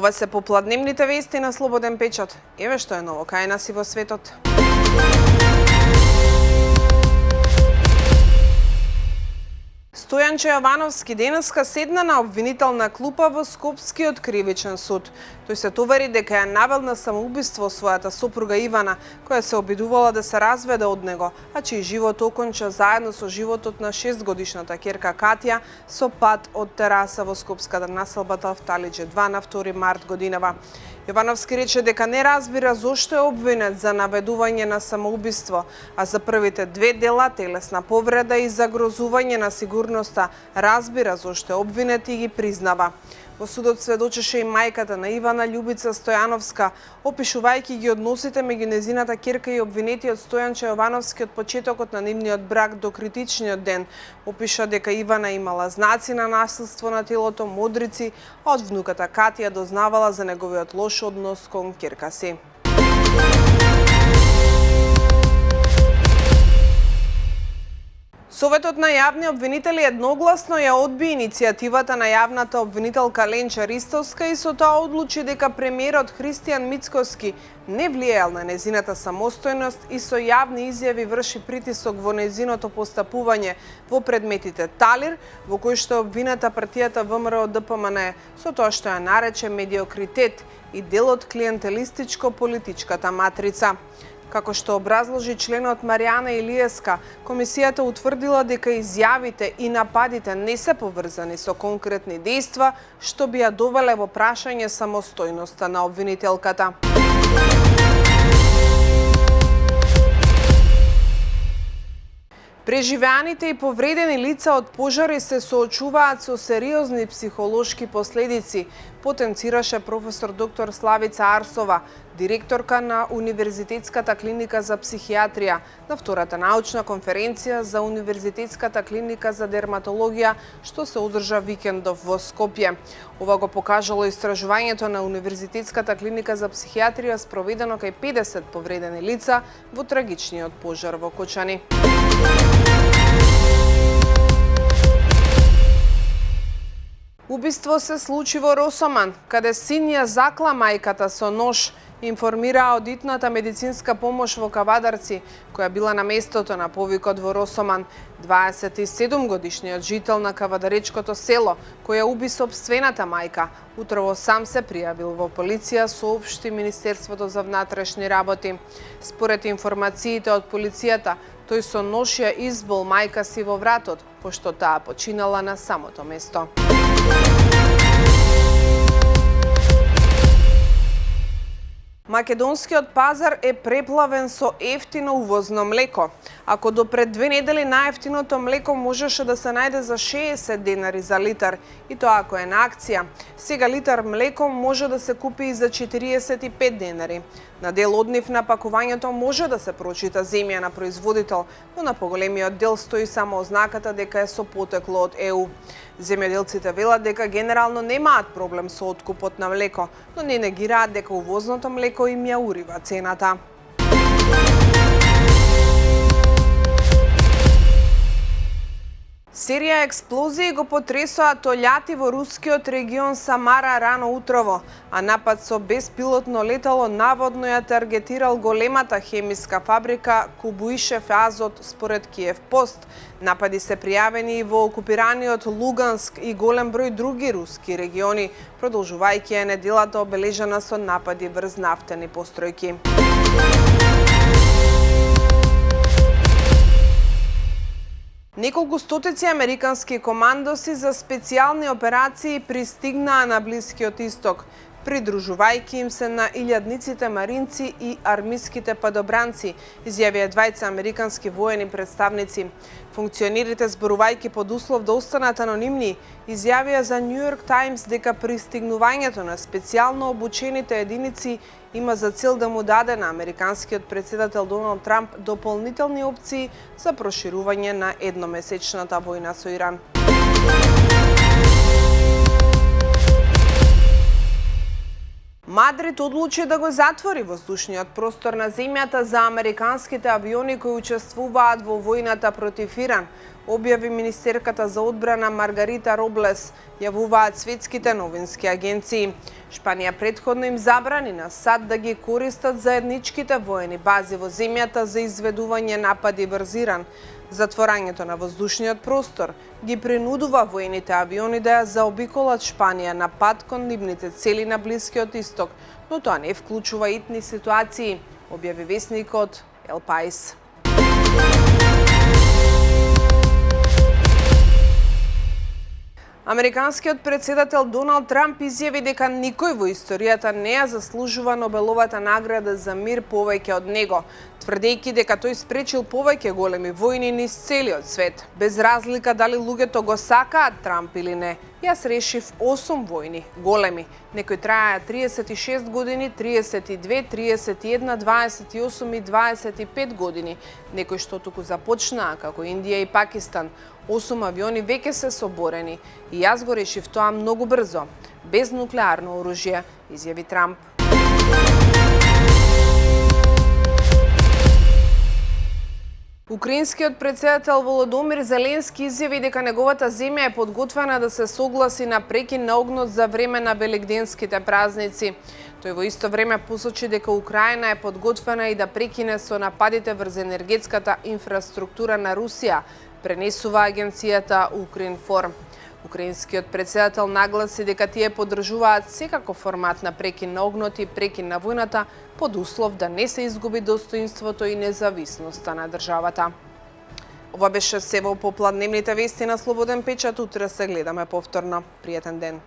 Ова се попладневните вести на Слободен печат. Еве што е ново кај нас и во светот. Стојанче Јовановски денеска седна на обвинителна клупа во Скопскиот кривичен суд. Тој се товари дека ја навел на самоубиство својата сопруга Ивана, која се обидувала да се разведе од него, а чиј живот оконча заедно со животот на 6-годишната ќерка Катја со пат од тераса во скопската населба Талфталиџе 2 на 2 март годинава. Јовановски рече дека не разбира зошто е обвинет за наведување на самоубиство, а за првите две дела, телесна повреда и загрозување на сигурноста, разбира зошто е обвинет и ги признава. Во судот сведочеше и мајката на Ивана, Љубица Стојановска, опишувајќи ги односите меѓу незината ќерка и обвинетиот Стојанче Јовановски од почетокот на нивниот брак до критичниот ден. Опиша дека Ивана имала знаци на насилство на телото, модрици, а од внуката Катја дознавала за неговиот лош однос кон ќерка си. Советот на јавни обвинители едногласно ја одби иницијативата на јавната обвинителка Ленча Ристовска и со тоа одлучи дека премиерот Христијан Мицкоски не влијал на незината самостојност и со јавни изјави врши притисок во незиното постапување во предметите Талир, во кој што е обвината партијата ВМРО-ДПМН, со тоа што ја нарече медиокритет и дел од клиентелистичко-политичката матрица. Како што образложи членот Маријана Илиеска, комисијата утврдила дека изјавите и нападите не се поврзани со конкретни дејства, што би ја довеле во прашање самостојноста на обвинителката. Преживеаните и повредени лица од пожари се соочуваат со сериозни психолошки последици, потенцираше професор доктор Славица Арсова, директорка на Универзитетската клиника за психијатрија, на втората научна конференција за Универзитетската клиника за дерматологија, што се одржа викендов во Скопје. Ова го покажало истражувањето на Универзитетската клиника за психијатрија спроведено кај 50 повредени лица во трагичниот пожар во Кочани. Убиство се случи во Росоман, каде син ја закла мајката со нож, информира одитната медицинска помош во Кавадарци, која била на местото на повикот во Росоман. 27-годишниот жител на Кавадаречкото село, која уби сопствената мајка, утрово сам се пријавил во полиција, соопшти Министерството за внатрешни работи. Според информациите од полицијата, тој со нож ја избол мајка си во вратот, пошто таа починала на самото место. Македонскиот пазар е преплавен со ефтино увозно млеко. Ако до пред 2 недели најефтиното млеко можеше да се најде за 60 денари за литар, и тоа ако е на акција, сега литар млеко може да се купи и за 45 денари. На дел од нив на пакувањето може да се прочита земја на производител, но на поголемиот дел стои само ознаката дека е со потекло од ЕУ. Земјоделците велат дека генерално немаат проблем со откупот на млеко, но не негираат дека увозното млеко им ја урива цената. Серија експлозии го потресоа толјати во рускиот регион Самара рано утрово, а напад со беспилотно летало наводно ја таргетирал големата хемиска фабрика Кубуишев Азот според Киев Пост. Напади се пријавени и во окупираниот Луганск и голем број други руски региони, продолжувајќи ја неделата обележана со напади врз нафтени постројки. Неколку стотици американски командоси за специјални операции пристигнаа на Блискиот Исток, придружувајќи им се на илјадниците маринци и армиските падобранци, изјавија двајца американски воени представници. Функционерите, зборувајќи под услов да останат анонимни, изјавија за Нью Йорк Таймс дека пристигнувањето на специјално обучените единици има за цел да му даде на американскиот претседател Доналд Трамп дополнителни опции за проширување на едномесечната војна со Иран. Мадрид одлучи да го затвори воздушниот простор на земјата за американските авиони кои учествуваат во војната против Иран. објави министерката за одбрана Маргарита Роблес, јавуваат светските новински агенции. Шпанија претходно им забрани на САД да ги користат заедничките воени бази во земјата за изведување напади врз Иран. Затворањето на воздушниот простор ги принудува воените авиони да ја заобиколат Шпанија на пат кон нивните цели на Блискиот Исток, но тоа не вклучува итни ситуации, објави весникот El País. Американскиот председател Доналд Трамп изјави дека никој во историјата не ја заслужува Нобеловата награда за мир повеќе од него, тврдејќи дека тој спречил повеќе големи војни низ целиот свет. Без разлика дали луѓето го сакаат Трамп или не, јас решив 8 војни, големи. Некои траја 36 години, 32, 31, 28 и 25 години. Некои што туку започнаа, како Индија и Пакистан. 8 авиони веќе се соборени и јас го решив тоа многу брзо, без нуклеарно оружје, изјави Трамп. Украинскиот председател Володомир Зеленски изјави дека неговата земја е подготвена да се согласи на прекин на огнот за време на велигденските празници. Тој во исто време посочи дека Украина е подготвена и да прекине со нападите врз енергетската инфраструктура на Русија, пренесува агенцијата Укринформ. Украинскиот председател нагласи дека тие поддржуваат секако формат на прекин на огнот и прекин на војната под услов да не се изгуби достоинството и независноста на државата. Ова беше се во попладневните вести на Слободен печат. Утре се гледаме повторно. Пријатен ден.